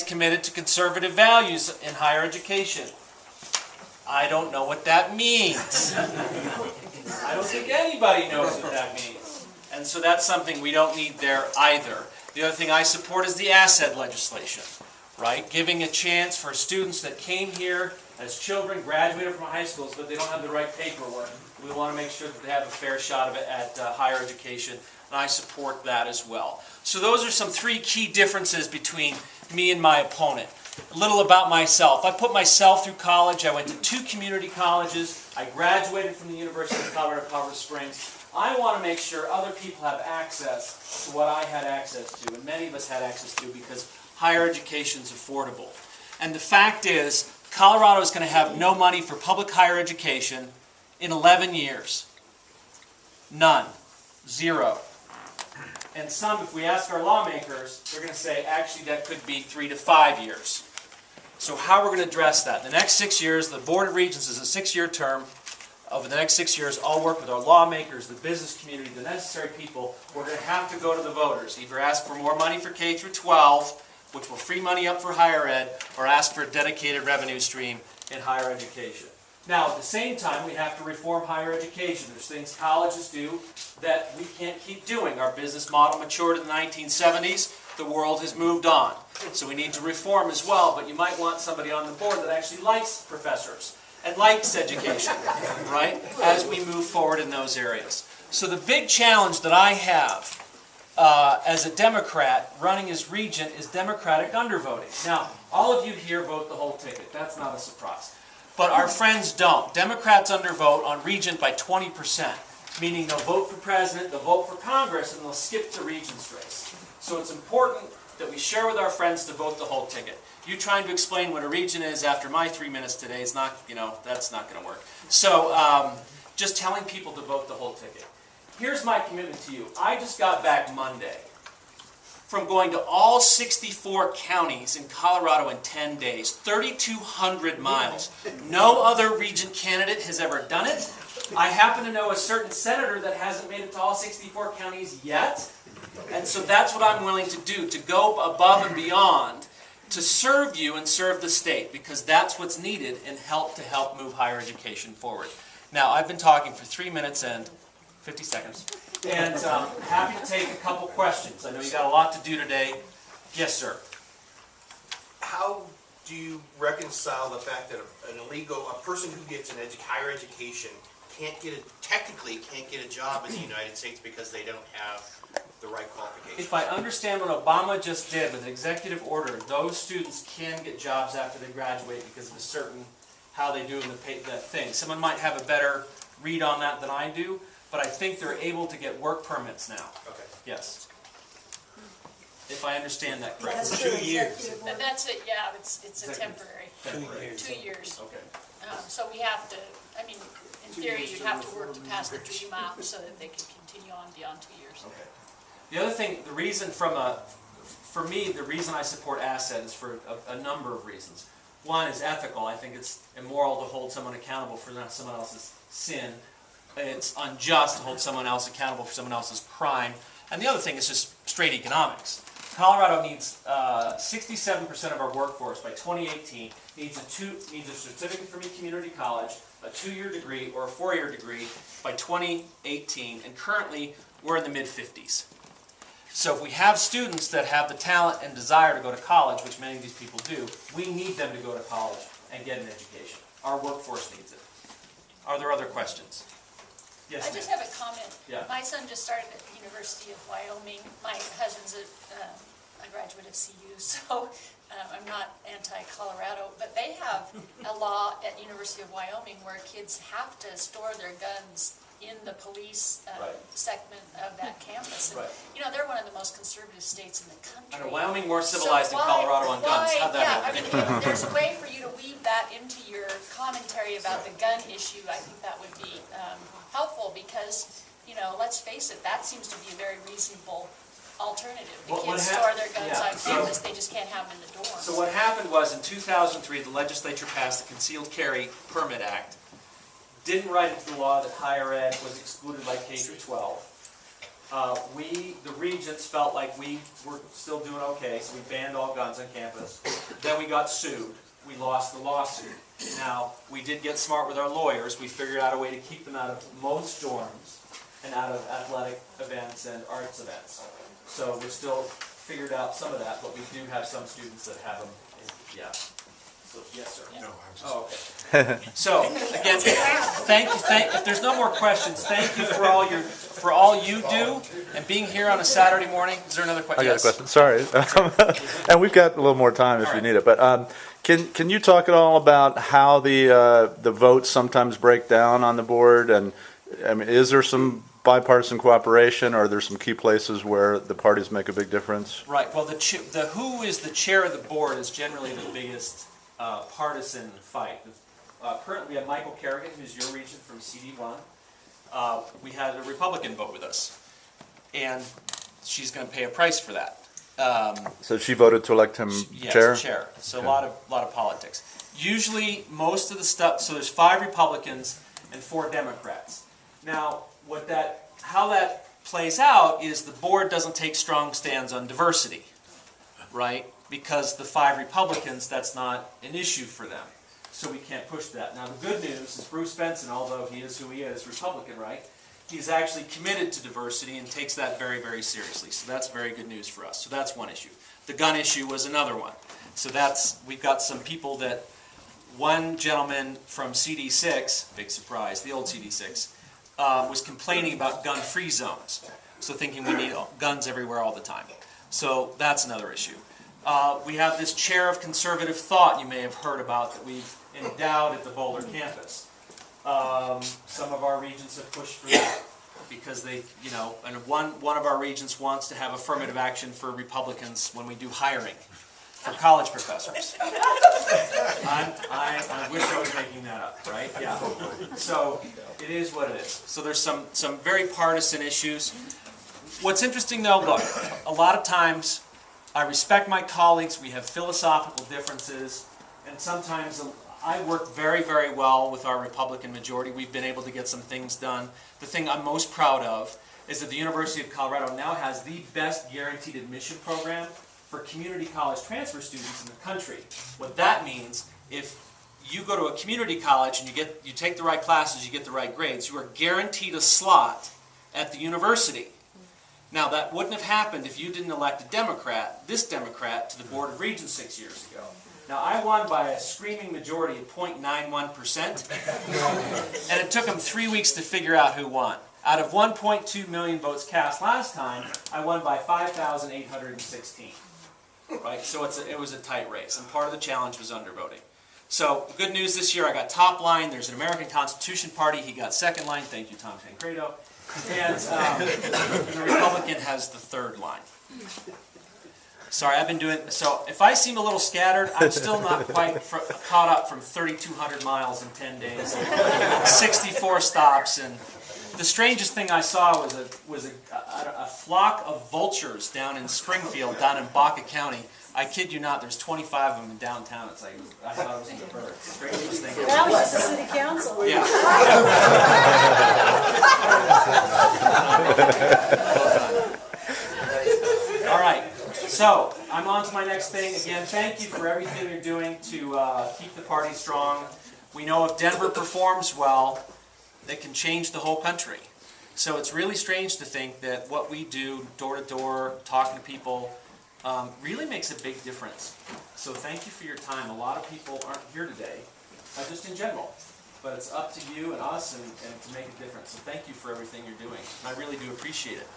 committed to conservative values in higher education. I don't know what that means. I don't think anybody knows what that means. And so that's something we don't need there either. The other thing I support is the asset legislation, right? Giving a chance for students that came here as children, graduated from high schools, but they don't have the right paperwork. We want to make sure that they have a fair shot of it at higher education, and I support that as well. So those are some three key differences between me and my opponent. A little about myself. I put myself through college. I went to 2 community colleges. I graduated from the University of Colorado, Colorado Springs. I want to make sure other people have access to what I had access to, and many of us had access to, because higher education is affordable. And the fact is, Colorado is going to have no money for public higher education in 11 years. None. Zero. And some, if we ask our lawmakers, they're going to say, actually, that could be 3 to 5 years. So how we're going to address that? The next 6 years, the Board of Regents is a 6-year term. Over the next 6 years, I'll work with our lawmakers, the business community, the necessary people. We're going to have to go to the voters. Either ask for more money for K through 12, which will free money up for higher ed, or ask for a dedicated revenue stream in higher education. Now, at the same time, we have to reform higher education. There's things colleges do that we can't keep doing. Our business model matured in the 1970s. The world has moved on. So we need to reform as well, but you might want somebody on the board that actually likes professors and likes education, right, as we move forward in those areas. So the big challenge that I have as a Democrat running as regent is Democratic undervoting. Now, all of you here vote the whole ticket. That's not a surprise. But our friends don't. Democrats undervote on regent by 20%, meaning they'll vote for president, they'll vote for Congress, and they'll skip the regent's race. So it's important that we share with our friends to vote the whole ticket. You trying to explain what a regent is after my 3 minutes today is not, that's not going to work. So just telling people to vote the whole ticket. Here's my commitment to you. I just got back Monday from going to all 64 counties in Colorado in 10 days, 3,200 miles. No other regent candidate has ever done it. I happen to know a certain senator that hasn't made it to all 64 counties yet. And so that's what I'm willing to do, to go above and beyond, to serve you and serve the state, because that's what's needed and to help move higher education forward. Now, I've been talking for 3 minutes and 50 seconds, and happy to take a couple questions. I know you got a lot to do today. Yes, sir. How do you reconcile the fact that a person who gets an higher education technically can't get a job in the United States because they don't have the right qualifications? If I understand what Obama just did with an executive order, those students can get jobs after they graduate because of a certain how they do in the thing. Someone might have a better read on that than I do, but I think they're able to get work permits now. Okay. Yes. If I understand that correctly. That's 2 years. That's it, yeah, it's a temporary. 2 years. Okay. So we have to, I mean, in theory, you'd have to work to pass the dream out so that they can continue on beyond 2 years. Okay. The other thing, the reason for me, the reason I support asset is for a number of reasons. One is ethical. I think it's immoral to hold someone accountable for someone else's sin. It's unjust to hold someone else accountable for someone else's crime. And the other thing is just straight economics. Colorado needs 67% of our workforce by 2018 needs a certificate from a community college, a 2-year degree, or a 4-year degree by 2018, and currently we're in the mid-50s. So if we have students that have the talent and desire to go to college, which many of these people do, we need them to go to college and get an education. Our workforce needs it. Are there other questions? Yes, I just have a comment. Yeah. My son just started at the University of Wyoming. My husband's a graduate of CU, so I'm not anti-Colorado, but they have a law at University of Wyoming where kids have to store their guns in the police segment of that campus. And, they're one of the most conservative states in the country. I know, Wyoming more civilized than Colorado on guns. How'd that happen? I mean, there's a way for you to weave that into your commentary about the gun issue. I think that would be helpful because, let's face it, that seems to be a very reasonable alternative. The kids store their guns on campus, they just can't have them in the dorms. So what happened was in 2003, the legislature passed the Concealed Carry Permit Act, didn't write into the law that higher ed was excluded by K through 12, The regents felt like we were still doing okay, so we banned all guns on campus. Then we got sued. We lost the lawsuit. Now, we did get smart with our lawyers. We figured out a way to keep them out of most dorms and out of athletic events and arts events. So we're still figured out some of that, but we do have some students that have them. Yeah. So, yes, sir. No, I'm just. Oh, okay. So, again, thank you. If there's no more questions, thank you for all you do and being here on a Saturday morning. Is there another question? I got a question. Sorry, and we've got a little more time if you need it. But can you talk at all about how the votes sometimes break down on the board? And I mean, is there some bipartisan cooperation, or are there some key places where the parties make a big difference? Right. Well, who is the chair of the board is generally the biggest partisan fight. Currently, we have Michael Kerrigan, who's your regent from CD1. We had a Republican vote with us, and she's going to pay a price for that. So she voted to elect him chair? Yes, chair. So Okay. a lot of politics. Usually, most of the stuff. So there's 5 Republicans and 4 Democrats. Now, how that plays out is the board doesn't take strong stands on diversity, right? Because the 5 Republicans, that's not an issue for them. So we can't push that. Now, the good news is Bruce Benson, although he is who he is, Republican, right? He's actually committed to diversity and takes that very, very seriously. So that's very good news for us. So that's one issue. The gun issue was another one. So we've got some people that, one gentleman from CD6, big surprise, the old CD6, was complaining about gun-free zones. So thinking we need guns everywhere all the time. So that's another issue. We have this chair of conservative thought you may have heard about that we've endowed at the Boulder campus. Some of our regents have pushed for that because they, and one of our regents wants to have affirmative action for Republicans when we do hiring for college professors. I wish I was making that up, right? Yeah. So it is what it is. So there's some very partisan issues. What's interesting though, look, a lot of times I respect my colleagues, we have philosophical differences, and sometimes I work very, very well with our Republican majority. We've been able to get some things done. The thing I'm most proud of is that the University of Colorado now has the best guaranteed admission program for community college transfer students in the country. What that means, if you go to a community college and you take the right classes, you get the right grades, you are guaranteed a slot at the university. Now, that wouldn't have happened if you didn't elect a Democrat, this Democrat, to the Board of Regents 6 years ago. Now, I won by a screaming majority of 0.91%, and it took them 3 weeks to figure out who won. Out of 1.2 million votes cast last time, I won by 5,816. Right? So it was a tight race, and part of the challenge was undervoting. So, good news this year, I got top line. There's an American Constitution Party. He got second line. Thank you, Tom Tancredo. And the Republican has the third line. Sorry, I've been doing, so if I seem a little scattered, I'm still not quite caught up from 3,200 miles in 10 days, 64 stops, and the strangest thing I saw was a flock of vultures down in Springfield, down in Baca County. I kid you not, there's 25 of them in downtown. It's like, I thought it was in the birds. Strangest thing. That was the city council. Yeah. All right. So, I'm on to my next thing. Again, thank you for everything you're doing to keep the party strong. We know if Denver performs well, they can change the whole country. So it's really strange to think that what we do, door to door, talking to people, really makes a big difference. So thank you for your time. A lot of people aren't here today, just in general. But it's up to you and us and to make a difference. So thank you for everything you're doing. I really do appreciate it.